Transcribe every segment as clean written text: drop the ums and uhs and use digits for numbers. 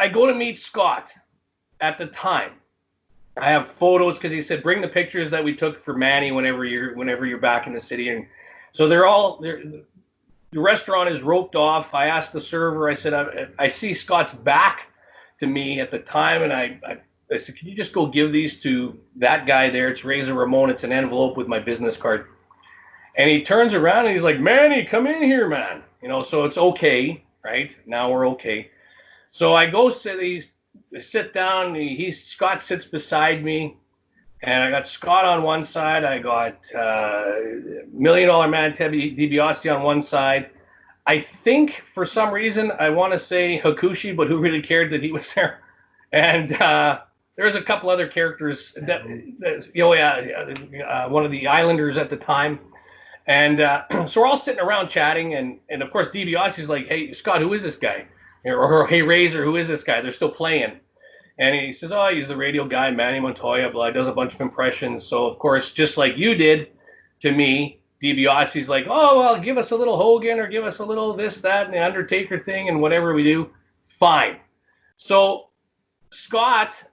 I go to meet Scott at the time. I have photos because he said bring the pictures that we took for Manny whenever you're back in the city, and so the restaurant is roped off. I asked the server. I said I see Scott's back to me at the time, and I said, can you just go give these to that guy there? It's Razor Ramon. It's an envelope with my business card. And he turns around and he's like, Manny, come in here, man. So it's okay, right? Now we're okay. So I go sit down. Scott sits beside me, and I got Scott on one side. I got $1 Million Man Ted DiBiase on one side. I think for some reason I want to say Hakushi, but who really cared that he was there? And there's a couple other characters one of the Islanders at the time. And so we're all sitting around chatting, and of course DiBiase's like, hey Scott, who is this guy? Or hey Razor, who is this guy? They're still playing. And he says, oh, he's the radio guy, Manny Montoya, blah, does a bunch of impressions. So of course, just like you did to me, DiBiase's like, oh, well, give us a little Hogan or give us a little this, that, and the Undertaker thing and whatever we do. Fine. So Scott,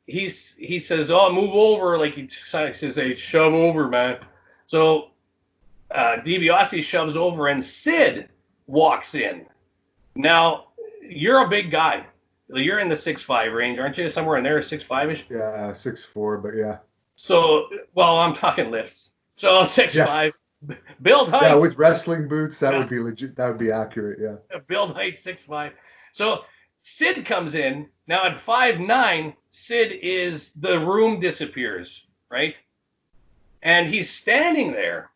he says, oh, move over. Like he says, hey, shove over, man. So DiBiase shoves over and Sid walks in. Now, you're a big guy. You're in the 6'5" range, aren't you? Somewhere in there, 6'5"-ish? Yeah, 6'4", but yeah. So, well, I'm talking lifts. So 6'5", build height. Yeah, with wrestling boots, that would be legit. That would be accurate, yeah. Build height, 6'5". So Sid comes in. Now at 5'9", Sid the room disappears, right? And he's standing there,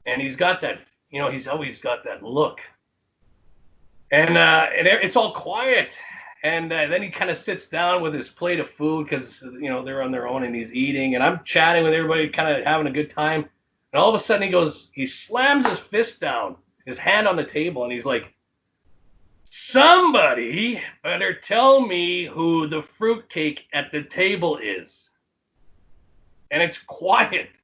and he's got that, he's always got that look. And it's all quiet. And then he kind of sits down with his plate of food because, they're on their own and he's eating. And I'm chatting with everybody, kind of having a good time. And all of a sudden he slams his fist down, his hand on the table, and he's like, somebody better tell me who the fruitcake at the table is. And it's quiet.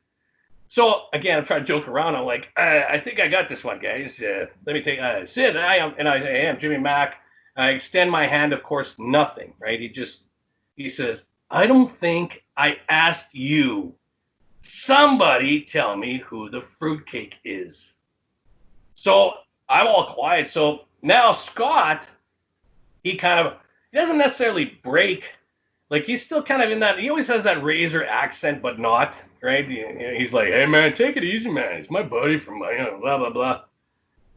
So, again, I'm trying to joke around. I'm like, I think I got this one, guys. Let me take Sid. I am Jimmy Mack. I extend my hand, of course, nothing, right? He says, I don't think I asked you. Somebody tell me who the fruitcake is. So I'm all quiet. So now Scott, he doesn't necessarily break. Like he's still kind of in that, he always has that Razor accent, but not, right? He's like, hey man, take it easy, man. It's my buddy from, blah, blah, blah.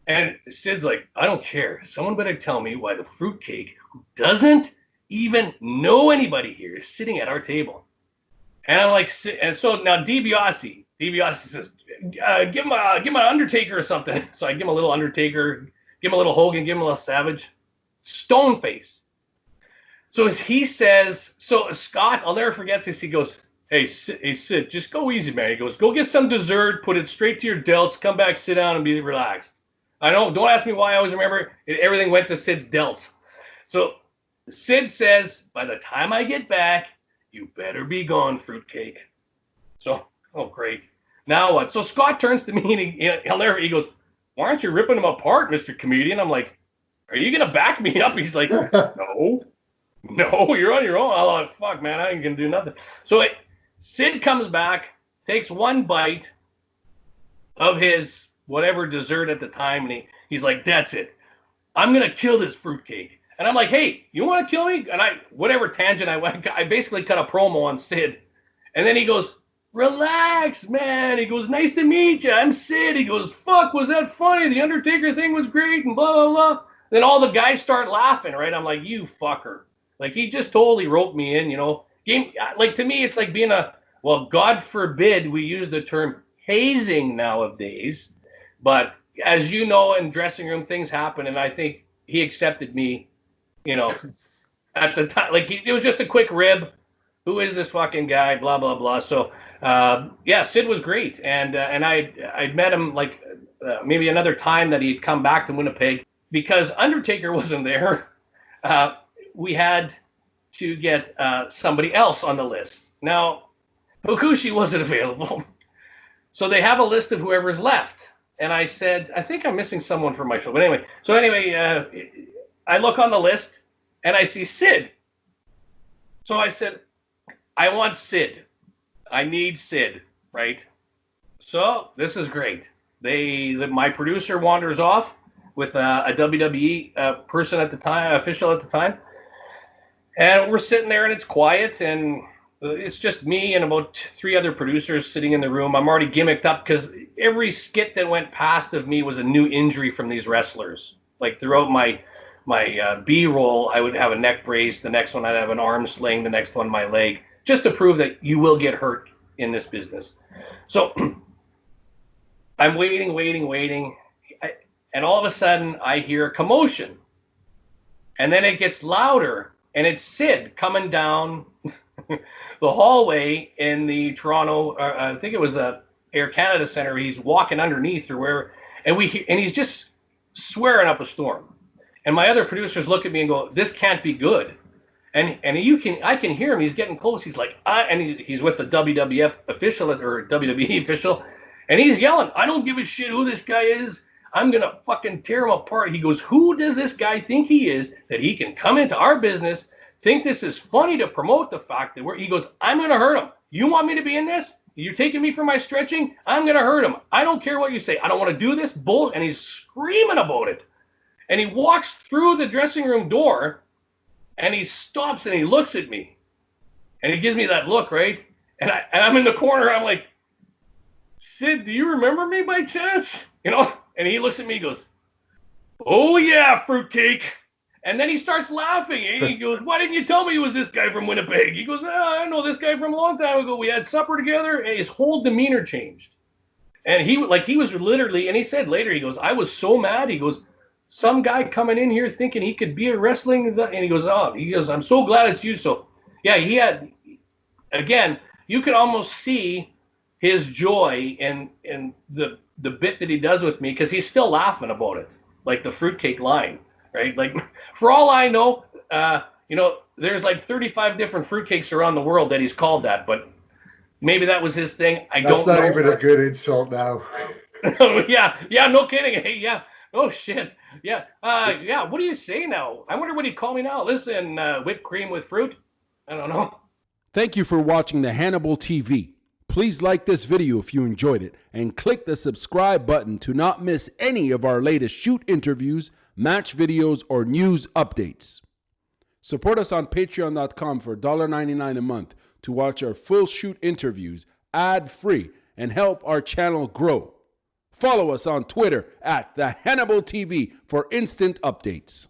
And Sid's like, I don't care. Someone better tell me why the fruitcake, who doesn't even know anybody here, is sitting at our table. And I'm like, and so now DiBiase says, give him an Undertaker or something. So I give him a little Undertaker, give him a little Hogan, give him a little Savage. Stone face. So as he says, so Scott, I'll never forget this. He goes, hey Sid, just go easy, man. He goes, go get some dessert, put it straight to your delts, come back, sit down, and be relaxed. I don't ask me why. I always remember everything went to Sid's delts. So Sid says, by the time I get back, you better be gone, fruitcake. So, oh, great. Now what? So Scott turns to me and he goes, why aren't you ripping him apart, Mr. Comedian? I'm like, are you going to back me up? He's like, no, you're on your own. I'm like, fuck, man, I ain't going to do nothing. So Sid comes back, takes one bite of his whatever dessert at the time, and he's like, that's it. I'm going to kill this fruitcake. And I'm like, hey, you want to kill me? And whatever tangent I went, I basically cut a promo on Sid. And then he goes, relax, man. He goes, nice to meet you. I'm Sid. He goes, fuck, was that funny? The Undertaker thing was great and blah, blah, blah. Then all the guys start laughing, right? I'm like, you fucker. Like, he just totally roped me in, Like, to me, it's like being well, God forbid we use the term hazing nowadays. But as you know, in dressing room, things happen. And I think he accepted me, at the time. Like, it was just a quick rib. Who is this fucking guy? Blah, blah, blah. So, Sid was great. And I'd met him like maybe another time that he'd come back to Winnipeg. Because Undertaker wasn't there, we had to get somebody else on the list. Now, Fukushi wasn't available. So they have a list of whoever's left. And I said, I think I'm missing someone from my show. But anyway, I look on the list, and I see Sid. So I said, I want Sid. I need Sid, right? So this is great. My producer wanders off with a WWE person at the time, official at the time, and we're sitting there and it's quiet and it's just me and about 3 other producers sitting in the room. I'm already gimmicked up because every skit that went past of me was a new injury from these wrestlers. Like throughout my B-roll, I would have a neck brace. The next one, I'd have an arm sling. The next one, my leg, just to prove that you will get hurt in this business. So I'm waiting. And all of a sudden, I hear a commotion. And then it gets louder, and it's Sid coming down the hallway in the Toronto, I think it was the Air Canada Center. He's walking underneath or where, and he's just swearing up a storm. And my other producers look at me and go, "This can't be good." And I can hear him. He's getting close. He's like, he's with the WWF official or WWE official, and he's yelling, "I don't give a shit who this guy is. I'm gonna fucking tear him apart." He goes, "Who does this guy think he is that he can come into our business, think this is funny to promote the fact that he goes, I'm gonna hurt him. You want me to be in this? You taking me for my stretching? I'm gonna hurt him. I don't care what you say. I don't want to do this bull." And he's screaming about it. And he walks through the dressing room door and he stops and he looks at me and he gives me that look, right? And I'm in the corner. I'm like, "Sid, do you remember me by chance?" And he looks at me and goes, "Oh yeah, fruitcake." And then he starts laughing. And he goes, "Why didn't you tell me it was this guy from Winnipeg?" He goes, "I know this guy from a long time ago. We had supper together." And his whole demeanor changed. And he was literally, and he said later, he goes, "I was so mad." He goes, "Some guy coming in here thinking he could be a wrestling," and he goes, "I'm so glad it's you." So yeah, he had, again, you could almost see his joy in the bit that he does with me, because he's still laughing about it, like the fruitcake line, right? Like, for all I know, there's like 35 different fruitcakes around the world that he's called that, but maybe that was his thing. That's don't know. That's not even a good insult now. yeah, no kidding. Hey, yeah. Oh shit. Yeah. Yeah. What do you say now? I wonder what he'd call me now. Listen, whipped cream with fruit. I don't know. Thank you for watching the Hannibal TV. Please like this video if you enjoyed it and click the subscribe button to not miss any of our latest shoot interviews, match videos, or news updates. Support us on patreon.com for $1.99 a month to watch our full shoot interviews ad-free and help our channel grow. Follow us on Twitter at the Hannibal TV for instant updates.